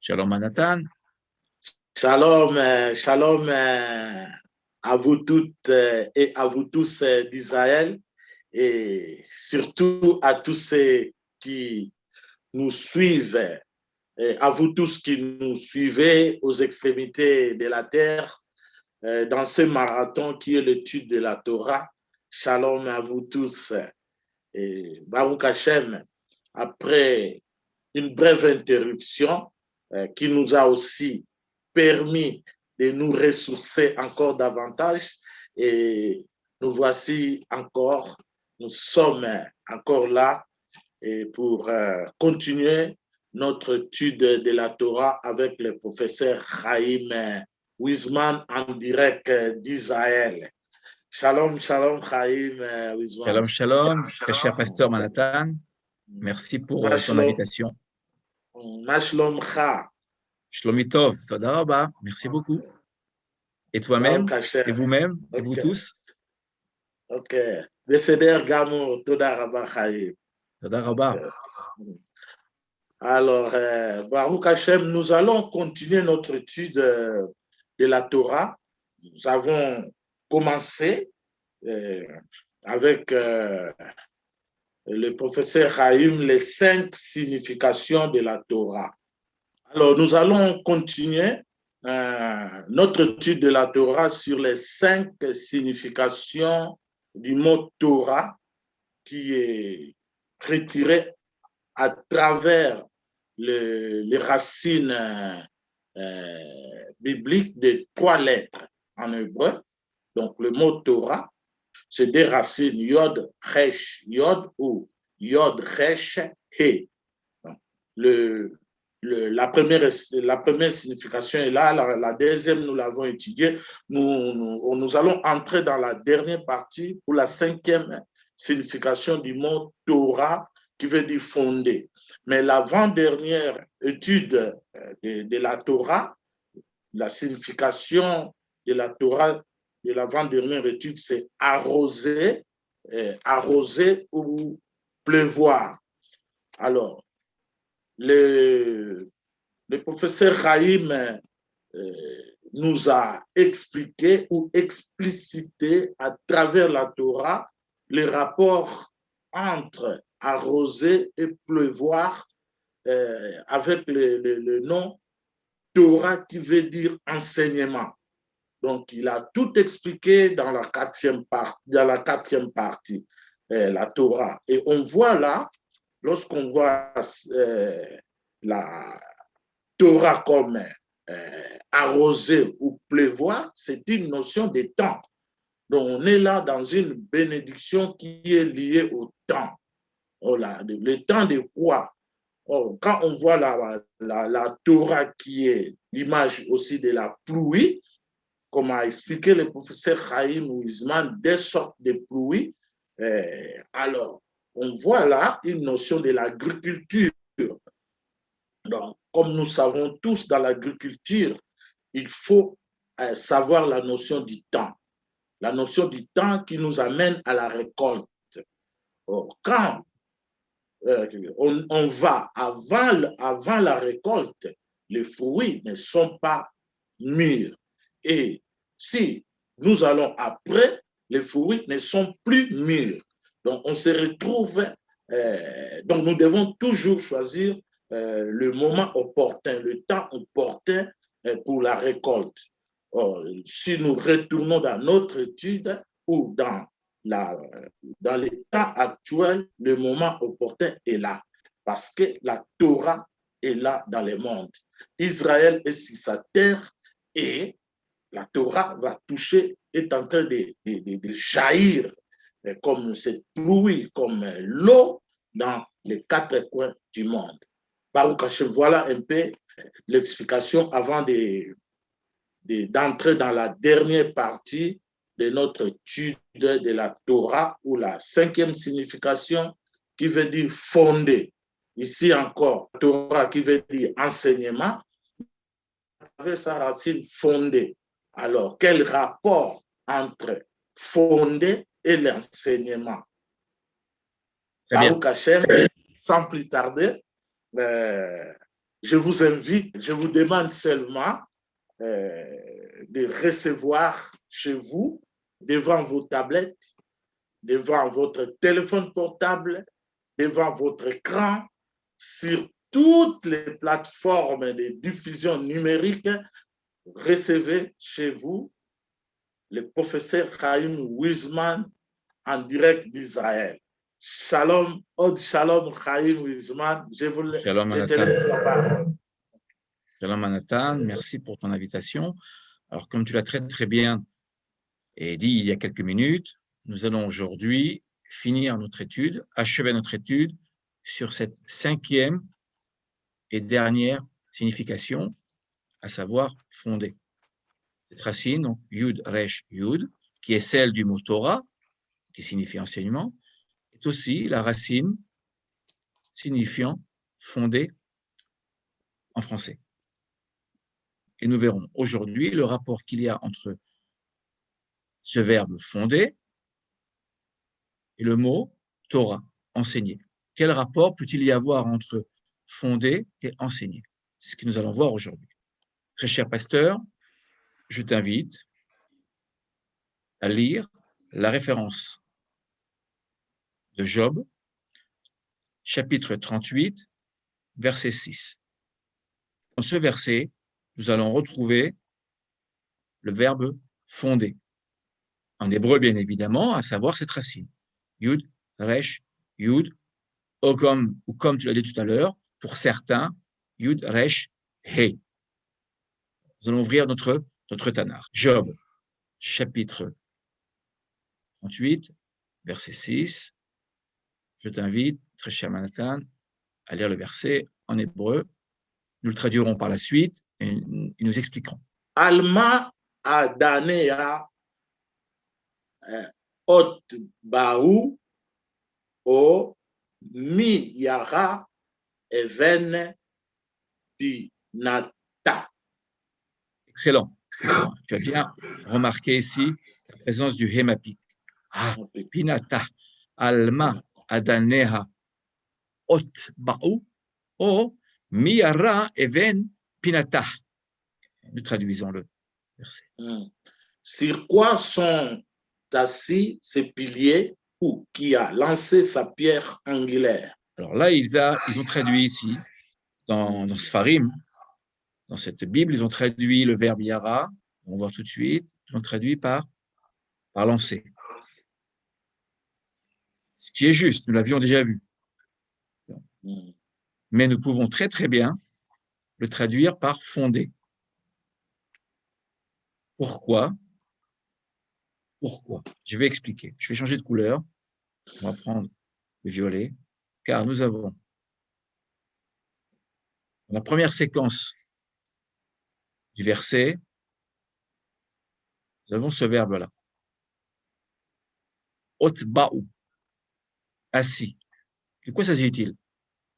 Shalom Manatan. Shalom, shalom à vous toutes et à vous tous d'Israël et surtout à tous ceux qui nous suivent, et à vous tous qui nous suivez aux extrémités de la terre dans ce marathon qui est l'étude de la Torah. Shalom à vous tous. Et Baruch Hashem, après une brève interruption qui nous a aussi permis de nous ressourcer encore davantage. Et nous voici encore, nous sommes encore là et pour continuer notre étude de la Torah avec le professeur Chaim Wiesman en direct d'Israël. Shalom, shalom, Chaim Wiesman. Shalom, shalom, très cher pasteur Manatan. Merci pour ton invitation. Mashlom Cha. Shlomitov, Toda Rabba, merci beaucoup. Et toi-même, et vous-même, et vous tous. Ok. Beseder Gamo, Toda Rabba Chaim. Toda Rabba. Alors, Baruch Hashem, nous allons continuer notre étude de la Torah. Nous avons commencé avec le professeur Chaim les 5 significations de la Torah. Alors, nous allons continuer notre étude de la Torah sur les 5 significations du mot Torah qui est retiré à travers les racines bibliques de 3 lettres en hébreu. Donc, le mot Torah, c'est des racines Yod, Resh, Yod ou Yod, Resh, He. Donc, la première signification est là, la deuxième, nous l'avons étudiée. Nous allons entrer dans la dernière partie pour la 5e signification du mot Torah, qui veut dire fonder. Mais l'avant-dernière étude de la Torah, la signification de la Torah de l'avant-dernière étude, c'est arroser, arroser ou pleuvoir. Alors, le professeur Chaim nous a expliqué ou explicité à travers la Torah les rapports entre arroser et pleuvoir avec le nom Torah qui veut dire enseignement. Donc, il a tout expliqué dans la quatrième partie, la Torah. Et on voit là, lorsqu'on voit la Torah comme arroser ou pleuvoir, c'est une notion de temps. Donc, on est là dans une bénédiction qui est liée au temps. Oh là, le temps de quoi? Oh, quand on voit la Torah qui est l'image aussi de la pluie, comme a expliqué le professeur Chaim Wiesman, des sortes de pluies, alors on voit là une notion de l'agriculture. Donc, comme nous savons tous dans l'agriculture, il faut savoir la notion du temps. La notion du temps qui nous amène à la récolte. Quand on va avant la récolte, les fruits ne sont pas mûrs. Et si nous allons après, les fruits ne sont plus mûrs. Donc, on se retrouve, donc nous devons toujours choisir le moment opportun, le temps opportun pour la récolte. Or, si nous retournons dans notre étude ou dans l'état actuel, le moment opportun est là, parce que la Torah est là dans le monde. Israël est sur sa terre et la Torah va toucher, est en train de jaillir comme cette pluie, comme l'eau dans les 4 coins du monde. Baruch Hashem, voilà un peu l'explication avant d'entrer dans la dernière partie de notre étude de la Torah, ou la 5e signification qui veut dire fonder. Ici encore, Torah qui veut dire enseignement, avec sa racine fonder. Alors, quel rapport entre fonder et l'enseignement? Baruch Hashem, sans plus tarder, je vous invite, je vous demande seulement de recevoir chez vous, devant vos tablettes, devant votre téléphone portable, devant votre écran, sur toutes les plateformes de diffusion numérique, recevez chez vous le professeur Chaim Weizmann en direct d'Israël. Shalom, Od Shalom Chaim Weizmann, je te laisse la parole. Shalom Nathan, merci pour ton invitation. Alors, comme tu l'as très très bien dit il y a quelques minutes, nous allons aujourd'hui finir notre étude, achever notre étude sur cette 5e et dernière signification, à savoir fonder. Cette racine, donc Yud, Resh, Yud, qui est celle du mot Torah, qui signifie enseignement, est aussi la racine signifiant fonder en français. Et nous verrons aujourd'hui le rapport qu'il y a entre ce verbe fonder et le mot Torah, enseigner. Quel rapport peut-il y avoir entre fonder et enseigner? C'est ce que nous allons voir aujourd'hui. Très cher pasteur, je t'invite à lire la référence de Job, chapitre 38, verset 6. Dans ce verset, nous allons retrouver le verbe fonder. En hébreu, bien évidemment, à savoir cette racine. Yud, Resh, Yud, ou comme tu l'as dit tout à l'heure, pour certains, Yud, Resh, He. Nous allons ouvrir notre Tanar. Job, chapitre 38, verset 6. Je t'invite, très cher Manhattan, à lire le verset en hébreu. Nous le traduirons par la suite et nous expliquerons. Alma Adanea Ot Baou O Mi Yara Even Pinata. Excellent. Excellent. Tu as bien remarqué ici la présence du hémapik. Ah, Pinata, Alma Adanea Ot Baou O Mi Yara Even Pinata. Nous traduisons le verset. Sur quoi sont assis ces piliers ou qui a lancé sa pierre angulaire? Alors là, ils ont traduit ici, dans Sfarim, dans cette Bible, ils ont traduit le verbe yara, on va voir tout de suite, ils l'ont traduit par lancer. Ce qui est juste, nous l'avions déjà vu. Mais nous pouvons très très bien le traduire par fonder. Pourquoi? Je vais expliquer. Je vais changer de couleur. On va prendre le violet, car nous avons dans la première séquence du verset, nous avons ce verbe-là. Otba'u, assis. De quoi s'agit-il?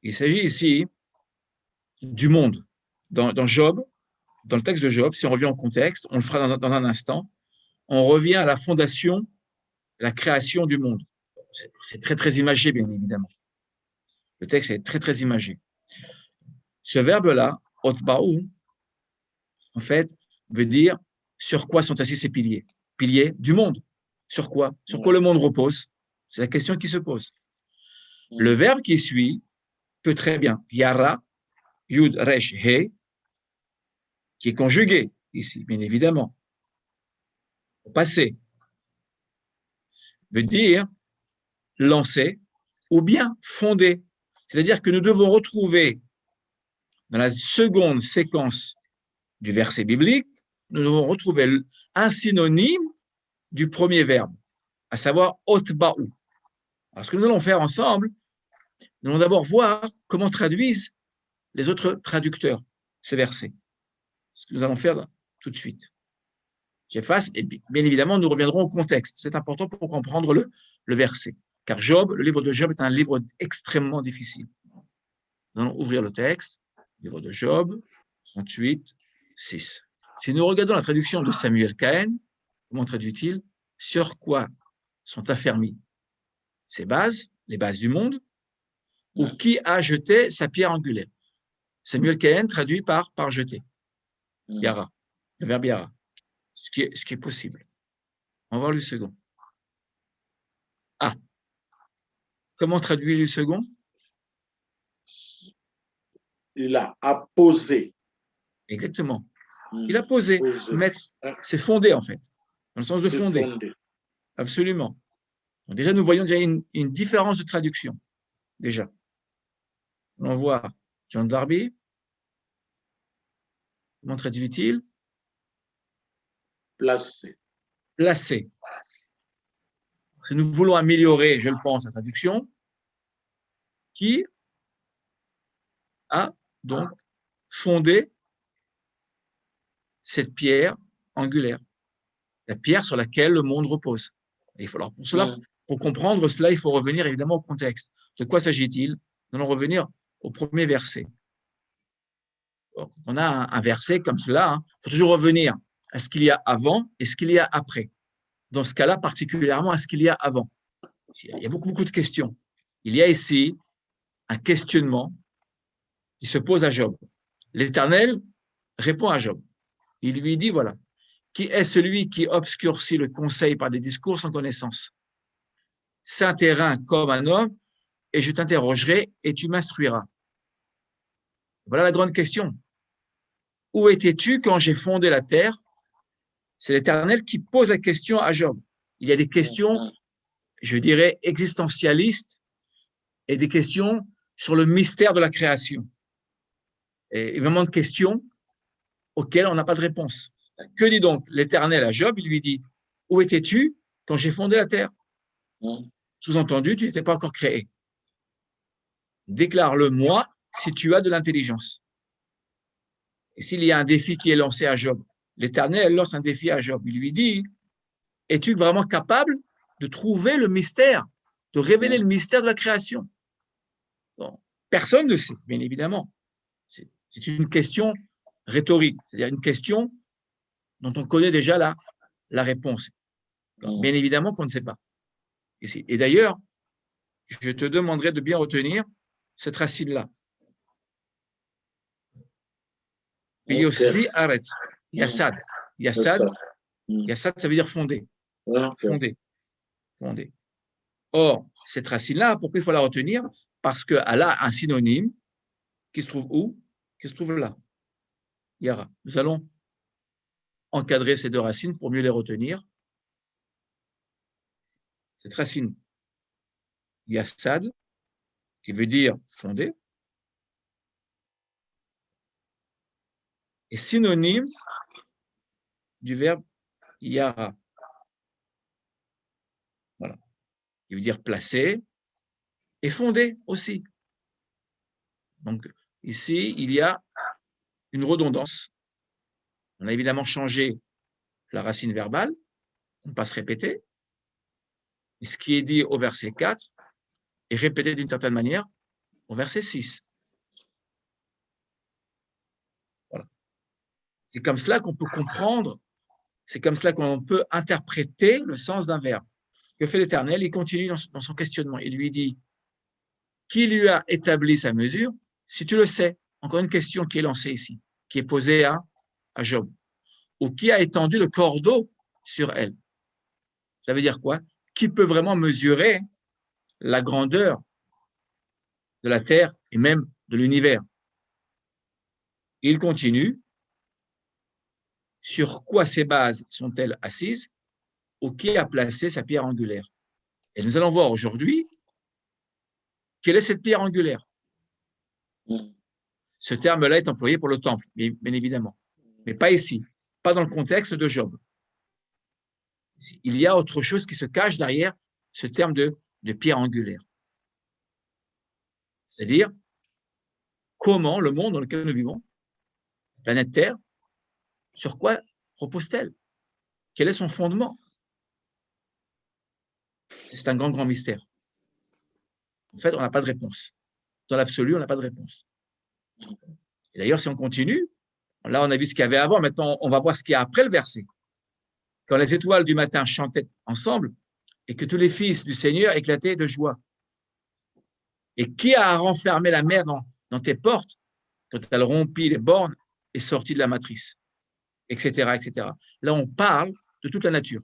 Il s'agit ici du monde. Dans Job, dans le texte de Job, si on revient au contexte, on le fera dans un instant, on revient à la fondation, la création du monde. C'est très, très imagé, bien évidemment. Le texte est très, très imagé. Ce verbe-là, otba'u, en fait, veut dire sur quoi sont assis ces piliers? Piliers du monde. Sur quoi? Sur quoi le monde repose? C'est la question qui se pose. Le verbe qui suit peut très bien, yara, yud, resh, he, qui est conjugué ici, bien évidemment. Au passé, veut dire lancer ou bien fonder. C'est-à-dire que nous devons retrouver dans la seconde séquence du verset biblique, nous devons retrouver un synonyme du premier verbe, à savoir otba'u. Alors, ce que nous allons faire ensemble, nous allons d'abord voir comment traduisent les autres traducteurs ce verset. Ce que nous allons faire tout de suite. J'efface et bien évidemment, nous reviendrons au contexte. C'est important pour comprendre le verset. Car Job, le livre de Job est un livre extrêmement difficile. Nous allons ouvrir le texte, livre de Job, 38, 6. Si nous regardons la traduction de Samuel Cahen, comment traduit-il? Sur quoi sont affermies ces bases, les bases du monde, ou qui a jeté sa pierre angulaire? Samuel Cahen traduit par jeter. Yara, le verbe yara, ce qui est possible. On va voir le second. Ah, comment traduire le second? Il a apposé. Exactement. Il a posé. Mettre, c'est fonder en fait, dans le sens de fonder. Absolument. Donc, déjà, nous voyons déjà une différence de traduction. Déjà. On voit John Darby. Comment traduit-il? Placé. Placé. Si nous voulons améliorer, je le pense, la traduction, qui a donc fondé cette pierre angulaire, la pierre sur laquelle le monde repose. Et il faut, alors pour cela, pour comprendre cela, il faut revenir évidemment au contexte. De quoi s'agit-il? Nous allons revenir au premier verset. Quand on a un verset comme cela, il faut toujours revenir à ce qu'il y a avant et ce qu'il y a après. Dans ce cas-là, particulièrement à ce qu'il y a avant. Il y a beaucoup de questions. Il y a ici un questionnement qui se pose à Job. L'Éternel répond à Job. Il lui dit, voilà, qui est celui qui obscurcit le conseil par des discours sans connaissance? C'est un terrain comme un homme, et je t'interrogerai et tu m'instruiras. Voilà la grande question. Où étais-tu quand j'ai fondé la terre? C'est l'Éternel qui pose la question à Job. Il y a des questions, je dirais, existentialistes et des questions sur le mystère de la création. Et vraiment de questions auxquelles on n'a pas de réponse. Que dit donc l'Éternel à Job? Il lui dit, où étais-tu quand j'ai fondé la terre? Sous-entendu, tu n'étais pas encore créé. Déclare-le-moi si tu as de l'intelligence. Et s'il y a un défi qui est lancé à Job, l'Éternel lance un défi à Job. Il lui dit, es-tu vraiment capable de trouver le mystère, de révéler le mystère de la création? Bon, personne ne sait, bien évidemment. C'est une question rhétorique, c'est-à-dire une question dont on connaît déjà la réponse. Bien évidemment qu'on ne sait pas. Et d'ailleurs, je te demanderai de bien retenir cette racine-là. Yosli Aretz, Yassad. Yassad, ça veut dire fonder. Fonder. Fonder. Or, cette racine-là, pourquoi il faut la retenir? Parce qu'elle a un synonyme qui se trouve où? Qui se trouve là. Yara. Nous allons encadrer ces deux racines pour mieux les retenir. Cette racine Yassad, qui veut dire fonder, est synonyme du verbe Yara. Voilà. Il veut dire placer et fonder aussi. Donc, ici, il y a une redondance. On a évidemment changé la racine verbale, on ne peut pas se répéter. Et ce qui est dit au verset 4 est répété d'une certaine manière au verset 6. Voilà. C'est comme cela qu'on peut comprendre, c'est comme cela qu'on peut interpréter le sens d'un verbe. Que fait l'Éternel? Il continue dans son questionnement. Il lui dit, qui lui a établi sa mesure? Si tu le sais, encore une question qui est lancée ici, qui est posée à Job. Ou qui a étendu le cordeau sur elle? Ça veut dire quoi? Qui peut vraiment mesurer la grandeur de la Terre et même de l'univers? Il continue. Sur quoi ces bases sont-elles assises? Ou qui a placé sa pierre angulaire? Et nous allons voir aujourd'hui quelle est cette pierre angulaire. Ce terme-là est employé pour le temple, bien évidemment, mais pas ici, pas dans le contexte de Job. Il y a autre chose qui se cache derrière ce terme de pierre angulaire. C'est-à-dire comment le monde dans lequel nous vivons, la planète Terre, sur quoi repose-t-elle? Quel est son fondement? C'est un grand mystère. En fait, on n'a pas de réponse. Dans l'absolu, on n'a pas de réponse. Et d'ailleurs, si on continue, là, on a vu ce qu'il y avait avant, maintenant, on va voir ce qu'il y a après le verset. Quand les étoiles du matin chantaient ensemble et que tous les fils du Seigneur éclataient de joie. Et qui a renfermé la mer dans tes portes quand elle rompit les bornes, est sortie de la matrice, etc., etc. Là, on parle de toute la nature,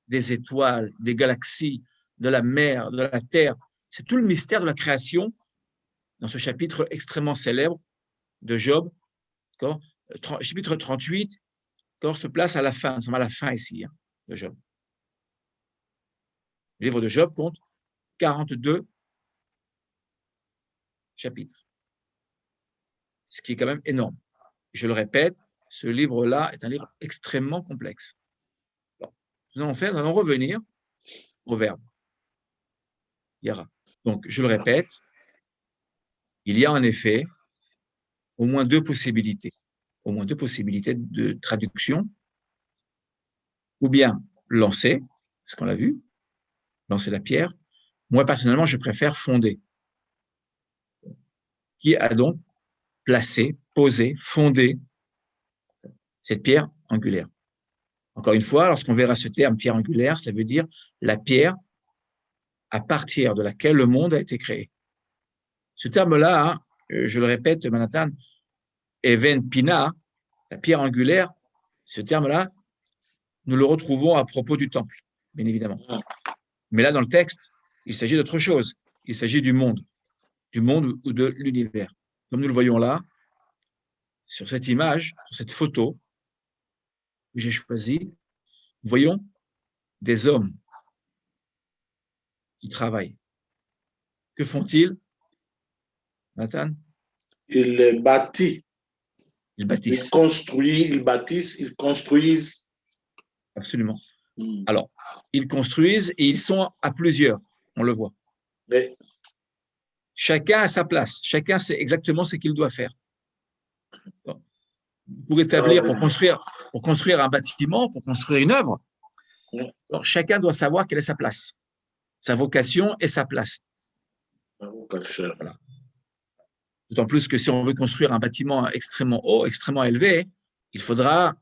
des étoiles, des galaxies, de la mer, de la terre. C'est tout le mystère de la création dans ce chapitre extrêmement célèbre de Job, chapitre 38, se place à la fin, nous sommes à la fin ici, de Job. Le livre de Job compte 42 chapitres, ce qui est quand même énorme. Je le répète, ce livre-là est un livre extrêmement complexe. Alors, nous allons revenir au verbe yara. Donc, je le répète, il y a en effet au moins deux possibilités de traduction, ou bien lancer, ce qu'on l'a vu, lancer la pierre. Moi, personnellement, je préfère fonder, qui a donc placé, posé, fondé cette pierre angulaire. Encore une fois, lorsqu'on verra ce terme pierre angulaire, ça veut dire la pierre à partir de laquelle le monde a été créé. Ce terme-là, je le répète, Manhattan, Even Pina, la pierre angulaire, ce terme-là, nous le retrouvons à propos du temple, bien évidemment. Mais là, dans le texte, il s'agit d'autre chose. Il s'agit du monde ou de l'univers. Comme nous le voyons là, sur cette image, sur cette photo que j'ai choisie, nous voyons des hommes qui travaillent. Que font-ils, Nathan? Ils bâtissent. Ils bâtissent. Ils construisent, ils bâtissent, ils construisent. Absolument. Alors, ils construisent et ils sont à plusieurs, on le voit. Mais chacun a sa place, chacun sait exactement ce qu'il doit faire. Pour établir, pour construire un bâtiment, pour construire une œuvre, alors, chacun doit savoir quelle est sa place, sa vocation et sa place. Voilà. D'autant plus que si on veut construire un bâtiment extrêmement haut, extrêmement élevé, il faudra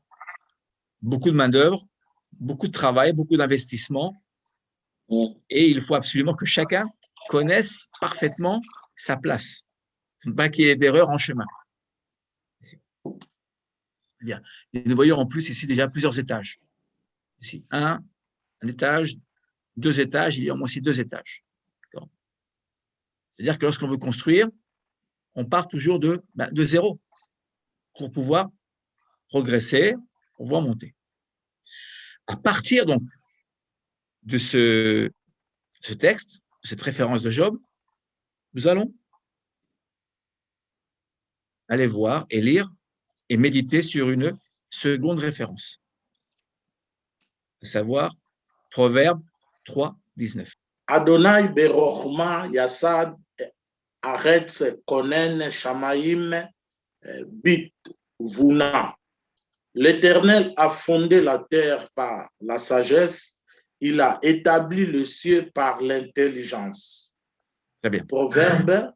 beaucoup de main-d'œuvre, beaucoup de travail, beaucoup d'investissement. Et il faut absolument que chacun connaisse parfaitement sa place. Il ne faut pas qu'il y ait d'erreur en chemin. Bien. Et nous voyons en plus ici déjà plusieurs étages. Ici, un étage, 2 étages, il y a au moins aussi 2 étages. C'est-à-dire que lorsqu'on veut construire, on part toujours de zéro pour pouvoir progresser, pour pouvoir monter. À partir donc de ce texte, de cette référence de Job, nous allons aller voir et lire et méditer sur une seconde référence, à savoir Proverbe 3, 19. Adonai berochma yasad aretz konen shamayim bit vuna. L'Éternel a fondé la terre par la sagesse, il a établi le ciel par l'intelligence. Très bien. Proverbe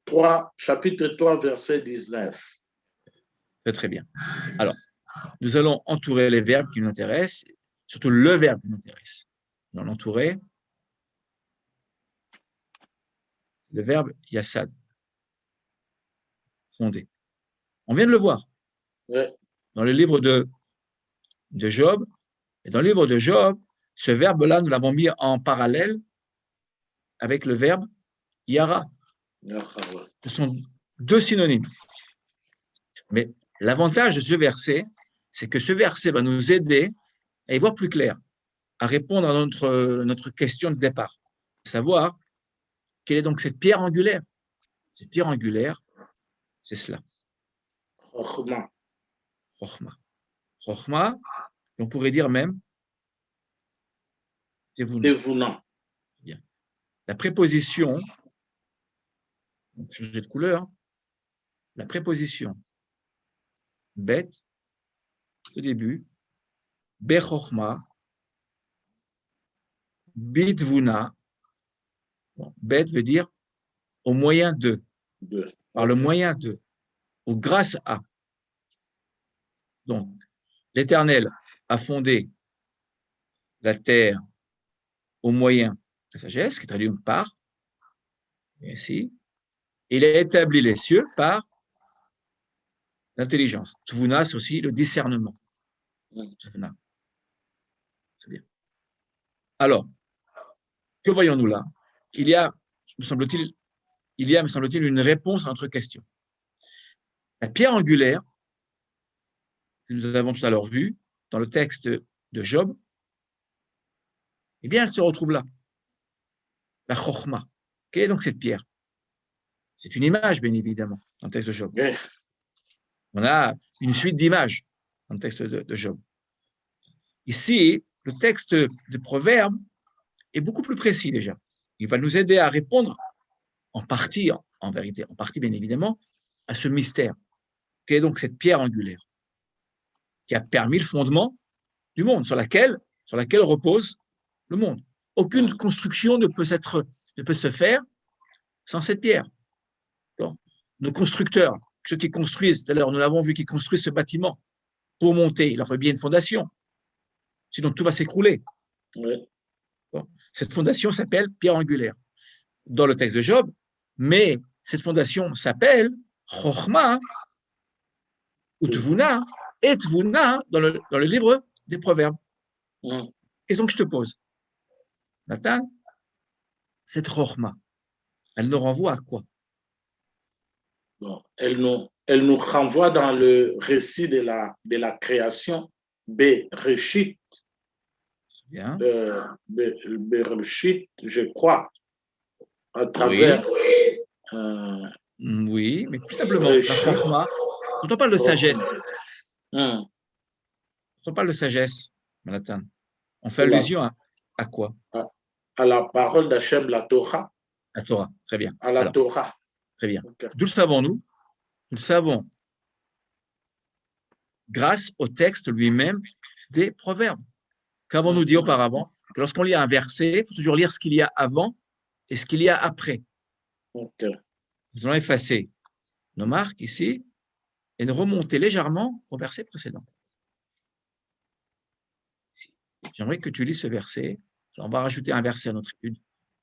3, chapitre 3, verset 19. Très bien. Alors, nous allons entourer les verbes qui nous intéressent, surtout le verbe qui nous intéresse. Nous allons l'entourer. Le verbe yassad, fondé. On vient de le voir. Ouais. Dans le livre de Job. Et dans le livre de Job, ce verbe-là, nous l'avons mis en parallèle avec le verbe yara. Ce sont 2 synonymes. Mais l'avantage de ce verset, c'est que ce verset va nous aider à y voir plus clair, à répondre à notre question de départ, à savoir quelle est donc cette pierre angulaire. Cette pierre angulaire, c'est cela. Chochma. Chochma. Chochma, on pourrait dire même Devuna. Bien. La préposition, changer de couleur, la préposition bête, au début, Bechochma, Bitvuna. Bon, bet veut dire au moyen de, par le moyen de, ou grâce à. Donc, l'Éternel a fondé la terre au moyen de la sagesse, qui est traduit par, ainsi, Il a établi les cieux par l'intelligence. Tvuna, c'est aussi le discernement. Tvuna. Très bien. Alors, que voyons-nous là? Il y a, me semble-t-il, une réponse à notre question. La pierre angulaire, que nous avons tout à l'heure vue dans le texte de Job, eh bien, elle se retrouve là. La chokhma. Quelle est donc cette pierre? C'est une image, bien évidemment, dans le texte de Job. On a une suite d'images dans le texte de Job. Ici, le texte de Proverbes est beaucoup plus précis déjà. Il va nous aider à répondre en partie, en vérité, en partie bien évidemment, à ce mystère. Quelle est donc cette pierre angulaire qui a permis le fondement du monde, sur laquelle repose le monde. Aucune construction ne peut se faire sans cette pierre. Donc, nos constructeurs, ceux qui construisent, tout à l'heure nous l'avons vu, qui construisent ce bâtiment, pour monter, il leur faut bien une fondation. Sinon tout va s'écrouler. Oui. Bon. Cette fondation s'appelle pierre angulaire dans le texte de Job, mais cette fondation s'appelle Chokhma ou Tvuna et Tvuna dans le livre des Proverbes. Question que je te pose, Nathan, cette Chokhma, elle nous renvoie à quoi? Bon, elle nous renvoie dans le récit de la création, Bereshit. Bien. Bereshit, je crois, à travers. Oui, mais plus simplement, la Chokhma, quand on parle de sagesse, quand on parle de sagesse, Nathan, on fait allusion à quoi? À la parole d'Hachem, la Torah. La Torah, très bien. À la Torah. Très bien. Okay. D'où le savons-nous? Nous le savons grâce au texte lui-même des Proverbes. Qu'avons-nous dit auparavant? Que lorsqu'on lit un verset, il faut toujours lire ce qu'il y a avant et ce qu'il y a après. Okay. Nous allons effacer nos marques ici et nous remonter légèrement au verset précédent. J'aimerais que tu lis ce verset. On va rajouter un verset à notre étude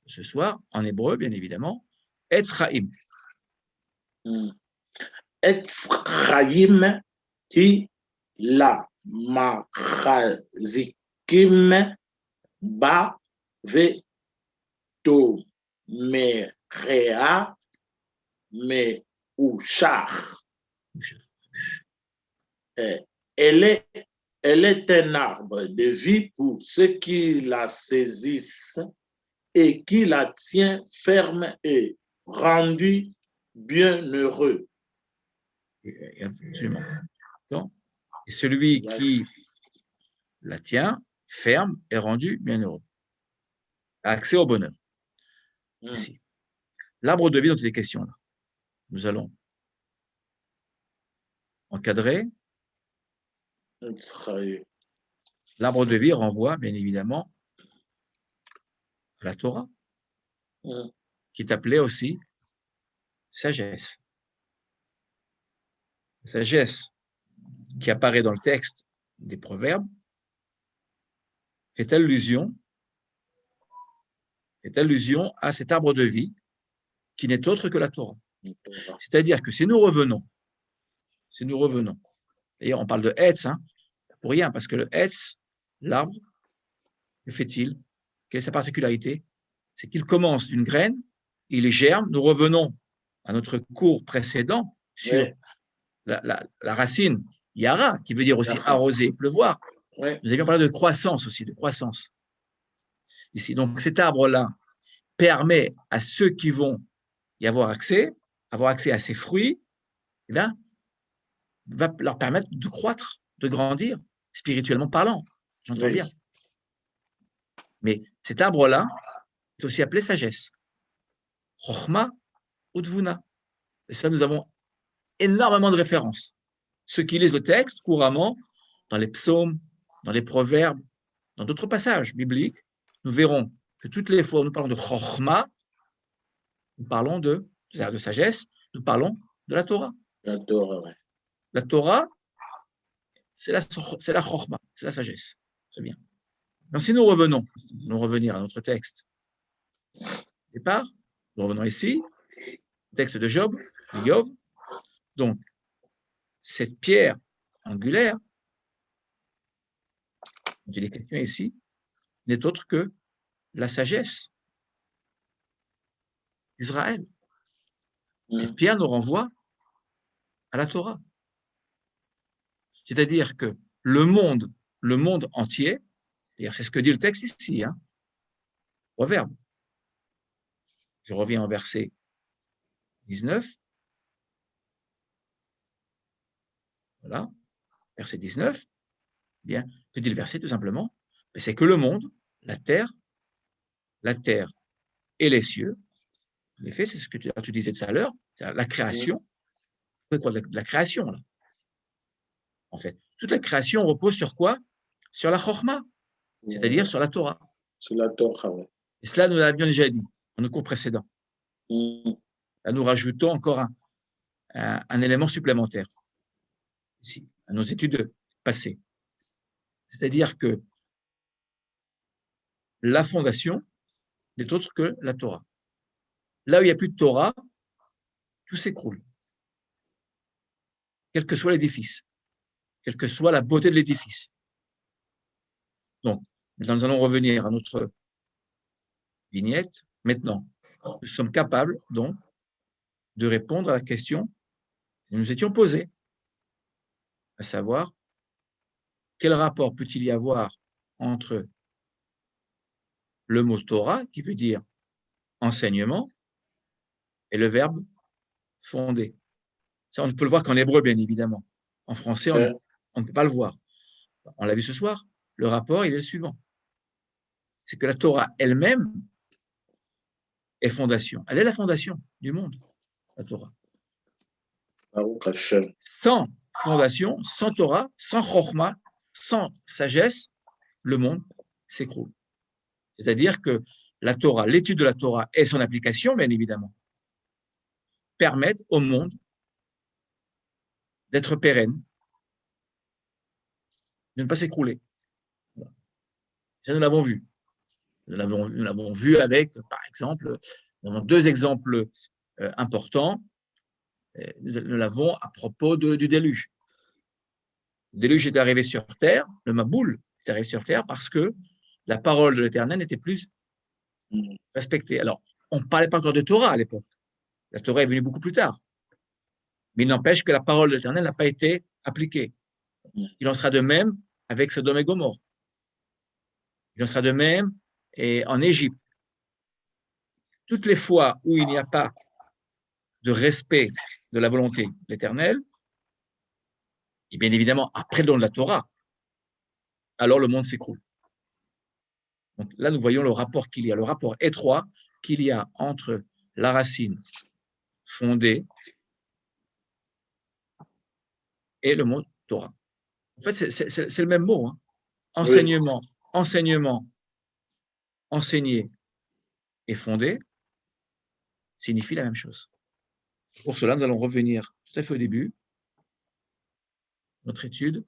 ce soir, en hébreu, bien évidemment. Etz Chaim. Etz Chaim qui la machazikim ba veto merea meushar. Elle est un arbre de vie pour ceux qui la saisissent et qui la tient ferme et rendu bienheureux. Absolument. Et celui qui la tient ferme est rendu bienheureux. Accès au bonheur. Ici. L'arbre de vie dont il est question là. Nous allons encadrer. L'arbre de vie renvoie, bien évidemment, à la Torah, qui est appelée aussi sagesse. La sagesse qui apparaît dans le texte des Proverbes fait allusion à cet arbre de vie qui n'est autre que la Torah. C'est-à-dire que si nous revenons, d'ailleurs on parle de Etz, pour rien, parce que le Etz, l'arbre, que fait-il? Quelle est sa particularité? C'est qu'il commence d'une graine, il germe, nous revenons à notre cours précédent sur la racine Yara, qui veut dire aussi arroser, pleuvoir. Nous avions parlé de croissance aussi, de croissance. Ici, donc cet arbre-là permet à ceux qui vont y avoir accès à ces fruits, eh bien, va leur permettre de croître, de grandir, spirituellement parlant. J'entends bien. Mais cet arbre-là est aussi appelé sagesse. Chokhma ou Tvuna. Et ça, nous avons énormément de références. Ceux qui lisent le texte couramment, dans les psaumes, dans les proverbes, dans d'autres passages bibliques, nous verrons que toutes les fois où nous parlons de Chokhma, nous parlons de sagesse, nous parlons de la Torah. La Torah, oui. La Torah, c'est la Chokhma, c'est la sagesse. Très bien. Donc, si nous revenir à notre texte. Départ, nous revenons ici. texte de Job, de Yov. Donc, cette pierre angulaire, dont il est question ici, n'est autre que la sagesse d'Israël. Cette pierre nous renvoie à la Torah. C'est-à-dire que le monde entier, c'est ce que dit le texte ici, hein, Proverbe. Je reviens au verset 19. Voilà, verset 19. Bien, que dit le verset tout simplement? C'est que le monde, la terre et les cieux, en effet, c'est ce que tu disais tout à l'heure, c'est la création. Quoi, de la création, là. En fait, toute la création repose sur quoi? Sur la chorma, c'est-à-dire sur la Torah. Sur la Torah, oui. Et cela, nous l'avions déjà dit dans nos cours précédents. Là, nous rajoutons encore un élément supplémentaire ici, à nos études passées. C'est-à-dire que la fondation n'est autre que la Torah. Là où il n'y a plus de Torah, tout s'écroule. Quel que soit l'édifice, quelle que soit la beauté de l'édifice. Donc, maintenant, nous allons revenir à notre vignette. Maintenant, nous sommes capables, donc, de répondre à la question que nous étions posée, à savoir, quel rapport peut-il y avoir entre le mot Torah, qui veut dire enseignement, et le verbe fonder. Ça, on ne peut le voir qu'en hébreu, bien évidemment. En français, on ne peut pas le voir. On l'a vu ce soir. Le rapport, il est le suivant. C'est que la Torah elle-même est fondation. Elle est la fondation du monde, la Torah. Sans fondation, sans Torah, sans chokhma, sans sagesse, le monde s'écroule. C'est-à-dire que la Torah, l'étude de la Torah et son application, bien évidemment, permettent au monde d'être pérenne, de ne pas s'écrouler. Ça, nous l'avons vu. Nous l'avons vu avec, par exemple, nous avons deux exemples importants. Nous l'avons à propos du déluge. Le déluge est arrivé sur terre, le Maboul est arrivé sur terre parce que la parole de l'Éternel n'était plus respectée. Alors, on ne parlait pas encore de Torah à l'époque. La Torah est venue beaucoup plus tard. Mais il n'empêche que la parole de l'Éternel n'a pas été appliquée. Il en sera de même avec Sodome et Gomorrhe. Il en sera de même en Égypte. Toutes les fois où il n'y a pas de respect de la volonté de l'Éternel, et bien évidemment, après le don de la Torah, alors le monde s'écroule. Donc là, nous voyons le rapport qu'il y a, le rapport étroit qu'il y a entre la racine fondée et le mot Torah. En fait, c'est le même mot. Hein. Enseignement, oui. Enseignement, enseigner et fonder signifie la même chose. Pour cela, nous allons revenir tout à fait au début, notre étude.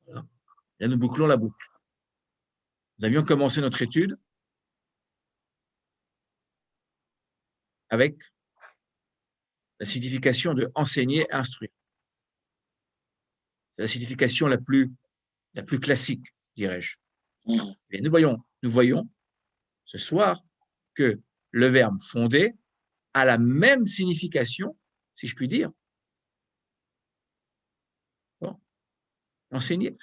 Voilà. Là, nous bouclons la boucle. Nous avions commencé notre étude avec la signification de enseigner et instruire. C'est la signification la plus classique, dirais-je. Et nous voyons ce soir que le verbe fonder a la même signification, si je puis dire, bon, enseigner.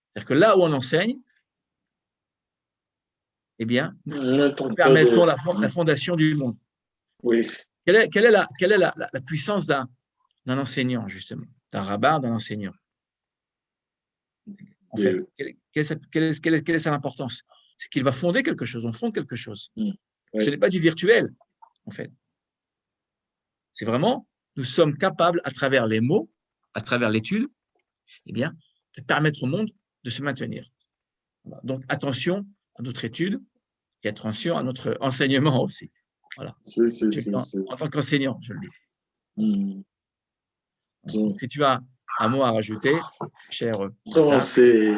C'est-à-dire que là où on enseigne, eh bien, nous permettons la fondation du monde. Oui. Quelle est la puissance d'un enseignant, justement, d'un rabbin, d'un enseignant? En fait, quelle est sa importance? C'est qu'il va fonder quelque chose, on fonde quelque chose. Oui. Ce n'est pas du virtuel, en fait. C'est vraiment, nous sommes capables, à travers les mots, à travers l'étude, eh bien, de permettre au monde de se maintenir. Voilà. Donc, attention à notre étude et attention à notre enseignement aussi. Voilà. En tant qu'enseignant, je le dis. Donc, si tu as un mot à rajouter, cher. Non, c'est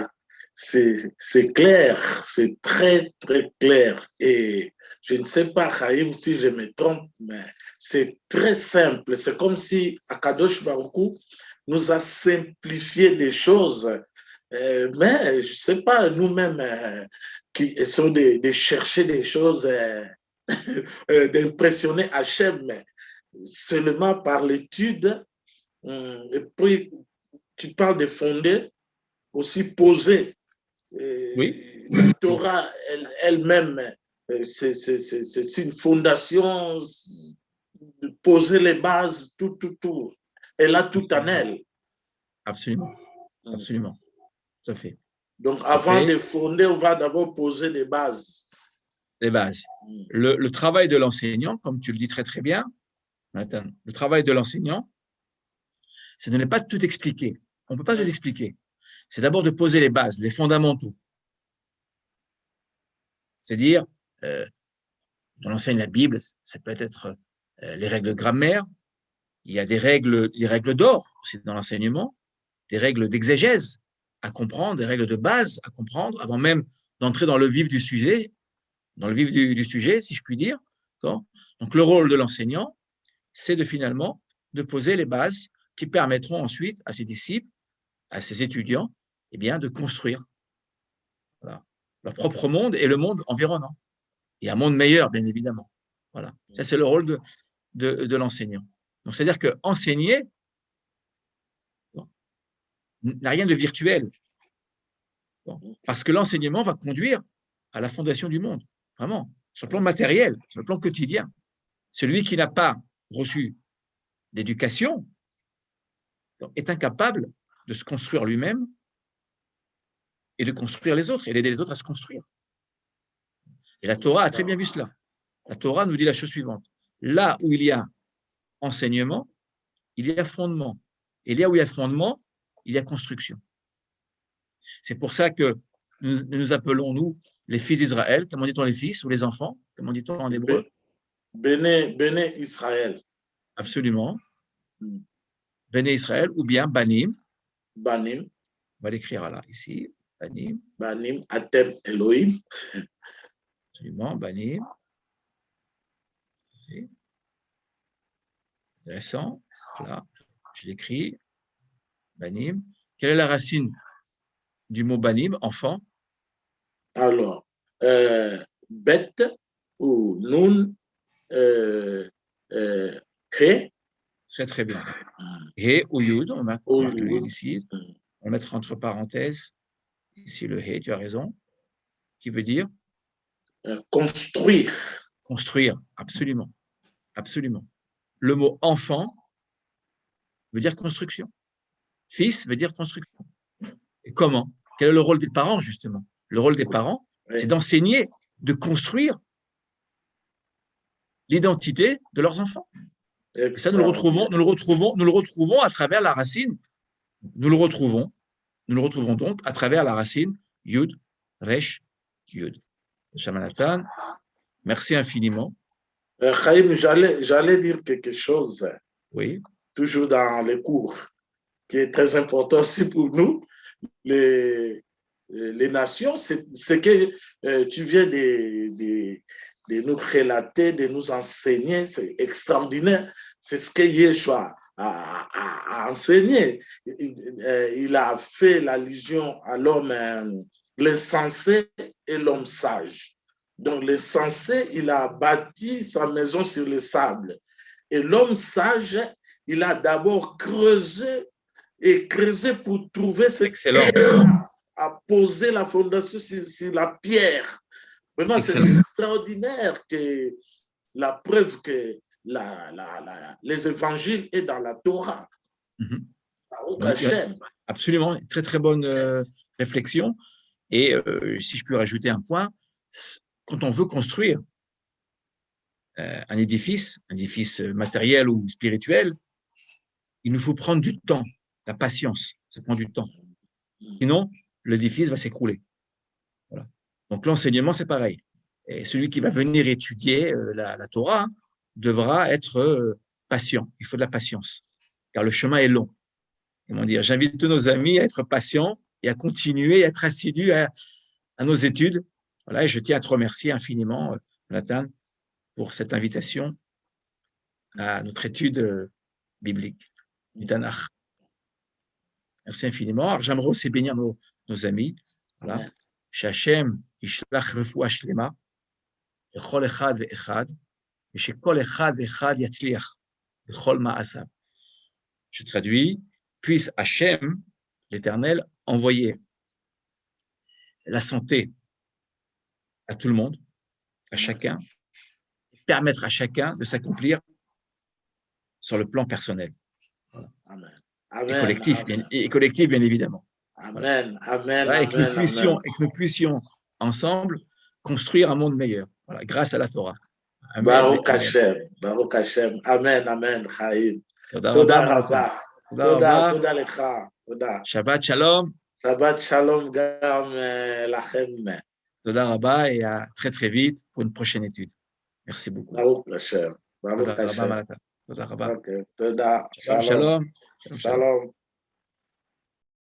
c'est clair, c'est très, très clair. Et je ne sais pas, Chaim, si je me trompe, mais c'est très simple. C'est comme si Akadosh Baruch nous a simplifié des choses. Mais je ne sais pas, nous-mêmes qui essayons de chercher des choses, d'impressionner Hachem, mais seulement par l'étude. Et puis, tu parles de fonder, aussi poser. Oui, La Torah elle-même, c'est une fondation, de poser les bases, tout. Elle a tout en elle. absolument, absolument, tout à fait. Donc, avant de fonder, on va d'abord poser les bases. Les bases. Le travail de l'enseignant, comme tu le dis très très bien, Nathan, le travail de l'enseignant, c'est de ne pas tout expliquer. On ne peut pas tout expliquer. C'est d'abord de poser les bases, les fondamentaux. C'est-à-dire, on enseigne la Bible, ça peut être les règles de grammaire, il y a des règles d'or aussi dans l'enseignement, des règles d'exégèse à comprendre, des règles de base à comprendre, avant même d'entrer dans le vif du sujet, du sujet, si je puis dire. Donc, le rôle de l'enseignant, c'est finalement de poser les bases qui permettront ensuite à ses disciples, à ses étudiants, eh bien, de construire leur propre monde et le monde environnant. Et un monde meilleur, bien évidemment. Voilà. Ça, c'est le rôle de l'enseignant. Donc, c'est-à-dire qu'enseigner n'a rien de virtuel. Parce que l'enseignement va conduire à la fondation du monde. Vraiment. Sur le plan matériel, sur le plan quotidien. Celui qui n'a pas reçu d'éducation est incapable de se construire lui-même et de construire les autres et d'aider les autres à se construire. Et la Torah a très bien vu cela. La Torah nous dit la chose suivante. Là où il y a enseignement, il y a fondement. Et là où il y a fondement, il y a construction. C'est pour ça que nous appelons, nous, les fils d'Israël. Comment dit-on les fils ou les enfants? Comment dit-on en hébreu? Béné Israël. Absolument. Béné Israël ou bien Banim. Banim. On va l'écrire là, ici. Banim. Banim, Atem Elohim. Absolument, Banim. Intéressant. Voilà, je l'écris. Banim. Quelle est la racine du mot Banim, enfant? Alors, Bet ou Nun, He. Très, très bien. He ou Yud, on marque le Yud ici. On va mettre entre parenthèses ici le He, tu as raison, qui veut dire construire. Construire, absolument. Absolument. Le mot enfant veut dire construction. Fils veut dire construction. Et comment? Quel est le rôle des parents, justement? Le rôle des parents, c'est d'enseigner, de construire l'identité de leurs enfants. Et ça, nous le retrouvons à travers la racine. Nous le retrouvons donc à travers la racine Yud, Resh, Yud. Shamanatan, merci infiniment. Chaim, j'allais dire quelque chose. Oui. Toujours dans les cours, qui est très important aussi pour nous. Les nations, c'est ce que tu viens de nous relater, de nous enseigner, c'est extraordinaire. C'est ce que Yeshua a enseigné. Il a fait l'allusion à l'homme, l'insensé et l'homme sage. Donc, l'insensé, il a bâti sa maison sur le sable. Et l'homme sage, il a d'abord creusé pour trouver ce à poser la fondation sur la pierre. Vraiment, c'est extraordinaire que la preuve que les évangiles est dans la Torah. Donc, absolument, très très bonne réflexion. Et si je peux rajouter un point, quand on veut construire un édifice matériel ou spirituel, il nous faut prendre du temps, la patience, ça prend du temps. Sinon, l'édifice va s'écrouler. Voilà. Donc l'enseignement, c'est pareil. Et celui qui va venir étudier la Torah devra être patient. Il faut de la patience, car le chemin est long. Comment dire? J'invite tous nos amis à être patients et à continuer, à être assidu à nos études. Voilà, et je tiens à te remercier infiniment, Jonathan, pour cette invitation à notre étude biblique du Tanakh. Merci infiniment. Alors, j'aimerais aussi bénir nos amis. Voilà. Shachem, Ishlach Refoua Shlema, Echol Echad Ve'echad, et Shekol Echad Ve'echad Yatzliach, Echol Ma'asav. Je traduis, puisse Hachem, l'Éternel, envoyer la santé à tout le monde, à chacun, permettre à chacun de s'accomplir sur le plan personnel. Voilà. Amen. Et collectif, bien évidemment. Amen. Voilà. Amen. Voilà, et amen, que nous puissions ensemble construire un monde meilleur, voilà, grâce à la Torah. Amen. Baruch Hashem. Baruch Hashem. Amen. Amen. Chaim. Toda rabba. Toda lecha. Toda. Shabbat shalom. Shabbat shalom gam lachem. Toda rabba et à très très vite pour une prochaine étude. Merci beaucoup. Baruch Hashem. Baruch Hashem. Toda rabba. Okay. Toda. Shalom. Shalom.